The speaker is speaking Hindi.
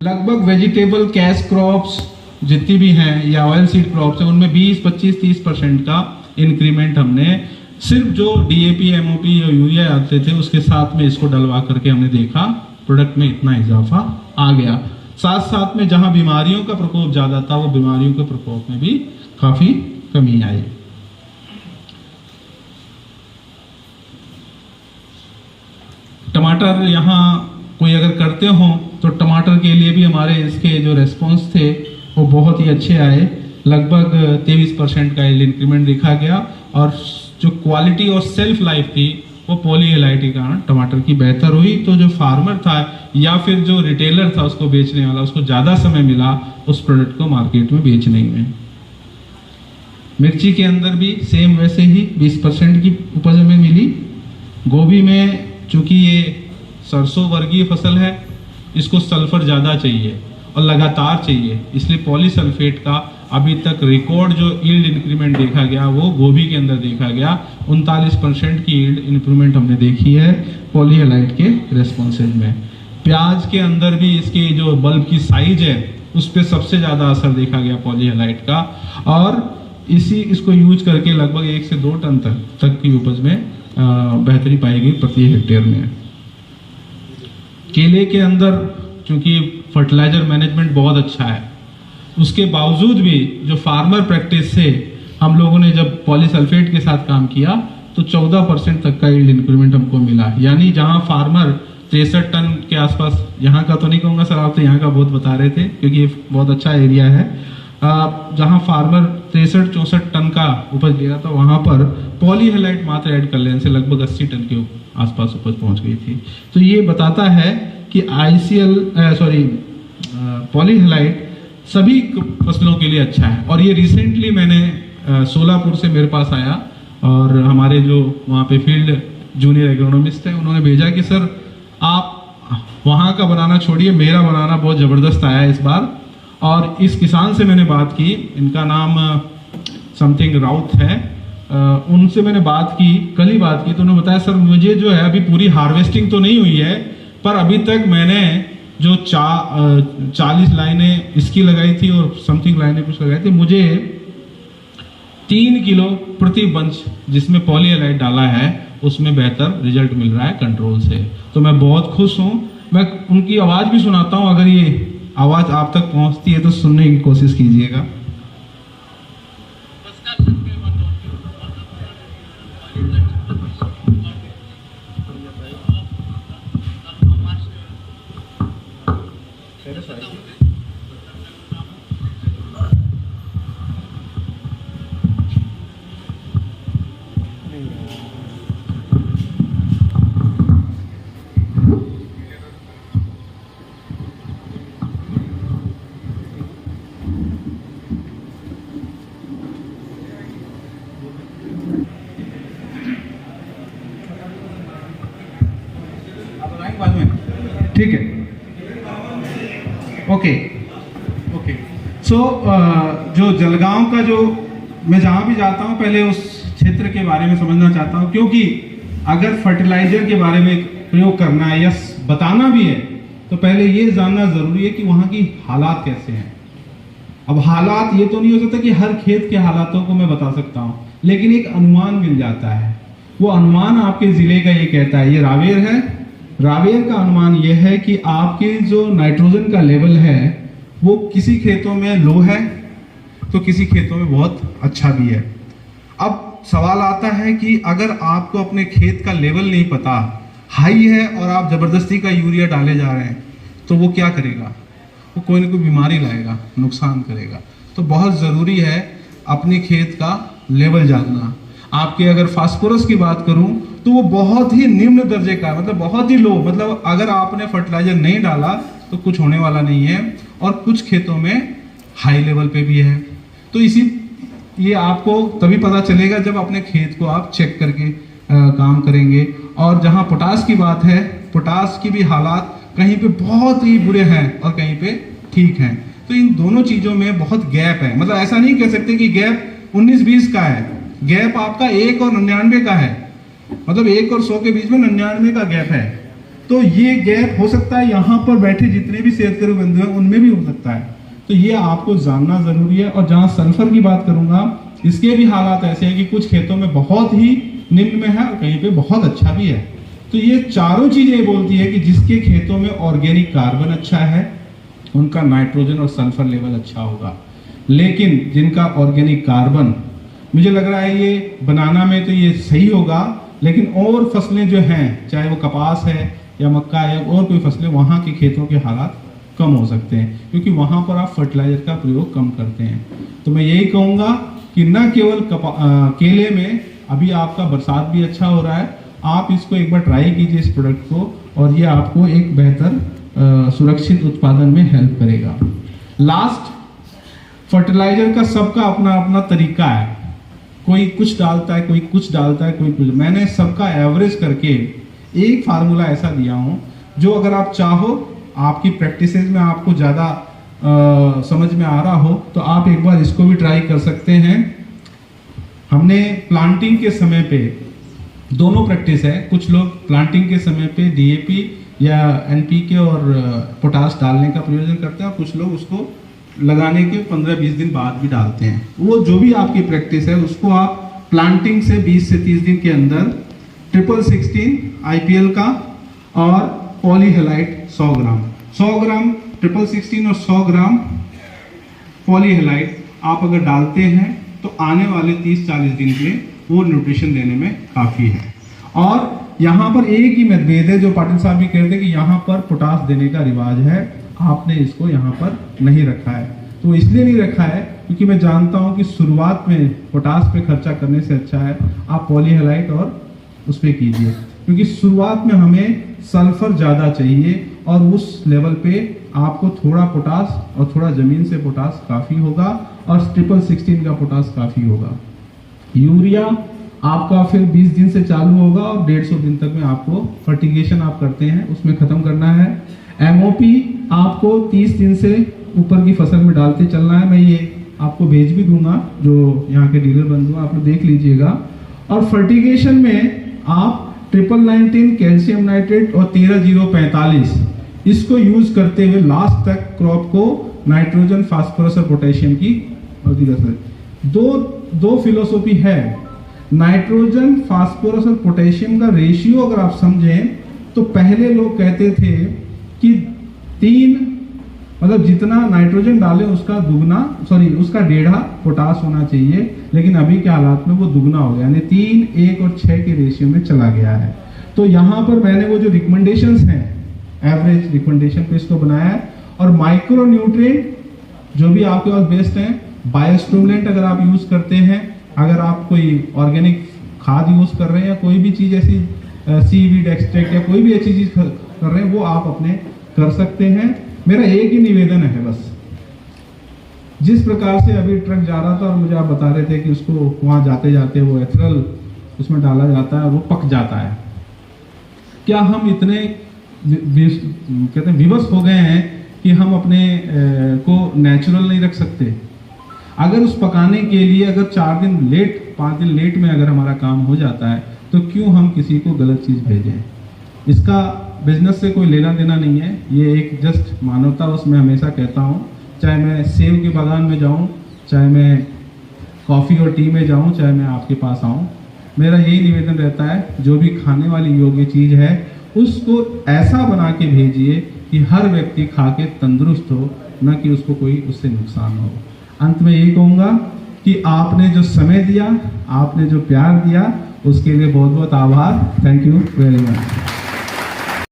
लगभग वेजिटेबल कैश क्रॉप्स जितनी भी हैं या ऑयल सीड क्रॉप्स हैं उनमें 20, 25, 30% का इंक्रीमेंट हमने सिर्फ जो डीएपी, एमओपी या यूरिया आते थे उसके साथ में इसको डलवा करके हमने देखा प्रोडक्ट में इतना इजाफा आ गया। साथ साथ में जहां बीमारियों का प्रकोप ज्यादा था वो बीमारियों के प्रकोप में भी काफी कमी आई। टमाटर यहाँ कोई अगर करते हो तो टमाटर के लिए भी हमारे इसके जो रेस्पॉन्स थे वो बहुत ही अच्छे आए। लगभग 23% का इंक्रीमेंट देखा गया और जो क्वालिटी और सेल्फ लाइफ थी वो पॉलीहेलाइट के कारण टमाटर की बेहतर हुई। तो जो फार्मर था या फिर जो रिटेलर था उसको बेचने वाला, उसको ज़्यादा समय मिला उस प्रोडक्ट को मार्केट में बेचने में। मिर्ची के अंदर भी सेम वैसे ही 20% की उपज हमें मिली। गोभी में चूंकि ये सरसों वर्गीय फसल है, इसको सल्फर ज़्यादा चाहिए और लगातार चाहिए, इसलिए पॉलीसल्फेट का अभी तक रिकॉर्ड जो यील्ड इंक्रीमेंट देखा गया वो गोभी के अंदर देखा गया। 39% की यील्ड इंप्रूवमेंट हमने देखी है पॉलीहेलाइट के रेस्पॉन्सेज में। प्याज के अंदर भी इसके जो बल्ब की साइज है उस पर सबसे ज़्यादा असर देखा गया पॉलीहेलाइट का, और इसको यूज करके लगभग 1 से 2 टन तक की उपज में बेहतरी पाई गई प्रति हेक्टेयर में। केले के अंदर चूंकि फर्टिलाइजर मैनेजमेंट बहुत अच्छा है, उसके बावजूद भी जो फार्मर प्रैक्टिस से हम लोगों ने जब पॉलीसल्फेट के साथ काम किया तो 14% तक का यील्ड इंक्रीमेंट हमको मिला। यानी जहां फार्मर 63 टन के आसपास, यहाँ का तो नहीं कहूँगा सर, आप तो यहाँ का बहुत बता रहे थे क्योंकि ये बहुत अच्छा एरिया है, जहां फार्मर 63-64 टन का उपज लिया था वहां पर पॉलीहेलाइट मात्रा ऐड कर लेने से लगभग 80 टन के आसपास उपज पहुंच गई थी। तो ये बताता है कि पॉलीहेलाइट सभी फसलों के लिए अच्छा है। और ये रिसेंटली मैंने सोलापुर से मेरे पास आया और हमारे जो वहाँ पे फील्ड जूनियर एग्रोनॉमिस्ट हैं उन्होंने भेजा कि सर आप वहाँ का बनाना छोड़िए, मेरा बनाना बहुत ज़बरदस्त आया इस बार। और इस किसान से मैंने बात की, इनका नाम समथिंग राउत है, उनसे मैंने बात की, कल ही बात की, तो उन्होंने बताया सर मुझे जो है अभी पूरी हार्वेस्टिंग तो नहीं हुई है पर अभी तक मैंने जो 40 लाइनें इसकी लगाई थी और समथिंग लाइनें कुछ लगाई थी, मुझे 3 किलो प्रति बंच जिसमें पॉलीहेलाइट डाला है उसमें बेहतर रिजल्ट मिल रहा है कंट्रोल से। तो मैं बहुत खुश हूँ। मैं उनकी आवाज़ भी सुनाता हूँ, अगर ये आवाज़ आप तक पहुँचती है तो सुनने की कोशिश कीजिएगा। ठीक है, ओके। सो जो जलगांव का जो मैं जहां भी जाता हूं पहले उस क्षेत्र के बारे में समझना चाहता हूं, क्योंकि अगर फर्टिलाइजर के बारे में प्रयोग करना है या बताना भी है तो पहले ये जानना जरूरी है कि वहां की हालात कैसे हैं। अब हालात ये तो नहीं हो सकता कि हर खेत के हालातों को मैं बता सकता हूं, लेकिन एक अनुमान मिल जाता है। वो अनुमान आपके जिले का ये कहता है, ये रावेर है, रावेर का अनुमान यह है कि आपके जो नाइट्रोजन का लेवल है वो किसी खेतों में लो है तो किसी खेतों में बहुत अच्छा भी है। अब सवाल आता है कि अगर आपको अपने खेत का लेवल नहीं पता, हाई है और आप जबरदस्ती का यूरिया डाले जा रहे हैं तो वो क्या करेगा, वो कोई ना कोई बीमारी लाएगा, नुकसान करेगा। तो बहुत ज़रूरी है अपने खेत का लेवल जानना। आपके अगर फास्फोरस की बात करूं तो वो बहुत ही निम्न दर्जे का, मतलब बहुत ही लो, मतलब अगर आपने फर्टिलाइजर नहीं डाला तो कुछ होने वाला नहीं है, और कुछ खेतों में हाई लेवल पे भी है। तो ये आपको तभी पता चलेगा जब अपने खेत को आप चेक करके काम करेंगे। और जहां पोटास की बात है, पोटास की भी हालात कहीं पे बहुत ही बुरे हैं और कहीं पे ठीक हैं। तो इन दोनों चीज़ों में बहुत गैप है, मतलब ऐसा नहीं कह सकते कि गैप 19-20 का है, गैप आपका 1 और 99 का है, मतलब 1 और 100 के बीच में 99 का गैप है। तो ये गैप हो सकता है यहाँ पर बैठे जितने भी सेहतकर्मी बंधु हैं उनमें भी हो सकता है। तो ये आपको जानना जरूरी है। और जहाँ सल्फर की बात करूंगा, इसके भी हालात ऐसे हैं कि कुछ खेतों में बहुत ही निम्न में है और कहीं पे बहुत अच्छा भी है। तो ये चारों चीजें ये बोलती है कि जिसके खेतों में ऑर्गेनिक कार्बन अच्छा है उनका नाइट्रोजन और सल्फर लेवल अच्छा होगा। लेकिन जिनका ऑर्गेनिक कार्बन, मुझे लग रहा है ये बनाना में तो ये सही होगा, लेकिन और फसलें जो हैं, चाहे वो कपास है या मक्का है और कोई फसलें, वहाँ के खेतों के हालात कम हो सकते हैं क्योंकि वहाँ पर आप फर्टिलाइजर का प्रयोग कम करते हैं। तो मैं यही कहूँगा कि न केवल केले में अभी आपका बरसात भी अच्छा हो रहा है, आप इसको एक बार ट्राई कीजिए इस प्रोडक्ट को, और ये आपको एक बेहतर सुरक्षित उत्पादन में हेल्प करेगा। लास्ट, फर्टिलाइजर का सबका अपना अपना तरीका है, कोई कुछ डालता है, कोई कुछ डालता है, कोई कुछ। मैंने सबका एवरेज करके एक फार्मूला ऐसा दिया हूँ जो अगर आप चाहो, आपकी प्रैक्टिसेस में आपको ज़्यादा समझ में आ रहा हो तो आप एक बार इसको भी ट्राई कर सकते हैं। हमने प्लांटिंग के समय पे दोनों प्रैक्टिस है, कुछ लोग प्लांटिंग के समय पे डीएपी या एनपीके और पोटाश डालने का प्रयोजन करते हैं और कुछ लोग उसको लगाने के 15-20 दिन बाद भी डालते हैं। वो जो भी आपकी प्रैक्टिस है उसको आप प्लांटिंग से 20 से 30 दिन के अंदर 1616 IPL का और पॉलीहेलाइट 100 ग्राम 1616 और 100 ग्राम पॉलीहेलाइट आप अगर डालते हैं तो आने वाले 30-40 दिन के वो न्यूट्रिशन देने में काफ़ी है। और यहाँ पर एक ही मतभेद है जो पाटिल साहब भी कहते हैं कि यहाँ पर पोटास देने का रिवाज है, आपने इसको यहाँ पर नहीं रखा है। तो इसलिए नहीं रखा है क्योंकि मैं जानता हूँ कि शुरुआत में पोटास पे खर्चा करने से अच्छा है आप पॉलीहेलाइट और उस पर कीजिए, क्योंकि शुरुआत में हमें सल्फर ज़्यादा चाहिए और उस लेवल पे आपको थोड़ा पोटास और थोड़ा ज़मीन से पोटास काफ़ी होगा और 1616 का पोटास काफ़ी होगा। यूरिया आपका फिर 20 दिन से चालू होगा और 150 दिन तक में आपको फर्टिगेशन आप करते हैं उसमें ख़त्म करना है। एमओपी आपको 30 दिन से ऊपर की फसल में डालते चलना है। मैं ये आपको भेज भी दूंगा, जो यहाँ के डीलर बंधु आप लोग देख लीजिएगा। और फर्टिगेशन में आप 1919 कैल्शियम नाइट्रेट और 13045 इसको यूज करते हुए लास्ट तक क्रॉप को नाइट्रोजन, फास्फोरस और पोटेशियम की दो फिलोसॉफी है। नाइट्रोजन, फास्फोरस और पोटेशियम का रेशियो अगर आप समझें तो पहले लोग कहते थे कि 3 मतलब जितना नाइट्रोजन डाले उसका दुगना, उसका 1.5 पोटास होना चाहिए, लेकिन अभी के हालात में वो दुगना हो गया, यानी 3, 1 और 6 के रेशियो में चला गया है। तो यहाँ पर मैंने वो जो रिकमेंडेशंस हैं, एवरेज रिकमेंडेशन पे इसको बनाया है। और माइक्रो न्यूट्रिएंट जो भी आपके पास बेस्ट हैं, बायोस्टिमुलेंट अगर आप यूज करते हैं, अगर आप कोई ऑर्गेनिक खाद यूज कर रहे हैं या कोई भी चीज ऐसी सीवीड एक्सट्रैक्ट या कोई भी अच्छी चीज कर रहे हैं वो आप अपने कर सकते हैं। मेरा एक ही निवेदन है बस, जिस प्रकार से अभी ट्रक जा रहा था और मुझे आप बता रहे थे कि उसको वहां जाते जाते वो एथेनॉल उसमें डाला जाता है, वो पक जाता है। क्या हम इतने कहते हैं विवश हो गए हैं कि हम अपने को नेचुरल नहीं रख सकते? अगर उस पकाने के लिए अगर 4 दिन लेट, 5 दिन लेट में अगर हमारा काम हो जाता है तो क्यों हम किसी को गलत चीज़ भेजें? इसका बिजनेस से कोई लेना देना नहीं है, ये एक जस्ट मानवता बस मैं हमेशा कहता हूँ। चाहे मैं सेब के बागान में जाऊँ, चाहे मैं कॉफ़ी और टी में जाऊँ, चाहे मैं आपके पास आऊँ, मेरा यही निवेदन रहता है जो भी खाने वाली योग्य चीज़ है उसको ऐसा बना के भेजिए कि हर व्यक्ति खा के तंदुरुस्त हो, न कि उसको कोई उससे नुकसान हो। अंत में यही कहूँगा कि आपने जो समय दिया, आपने जो प्यार दिया, उसके लिए बहुत बहुत आभार। Thank you very much.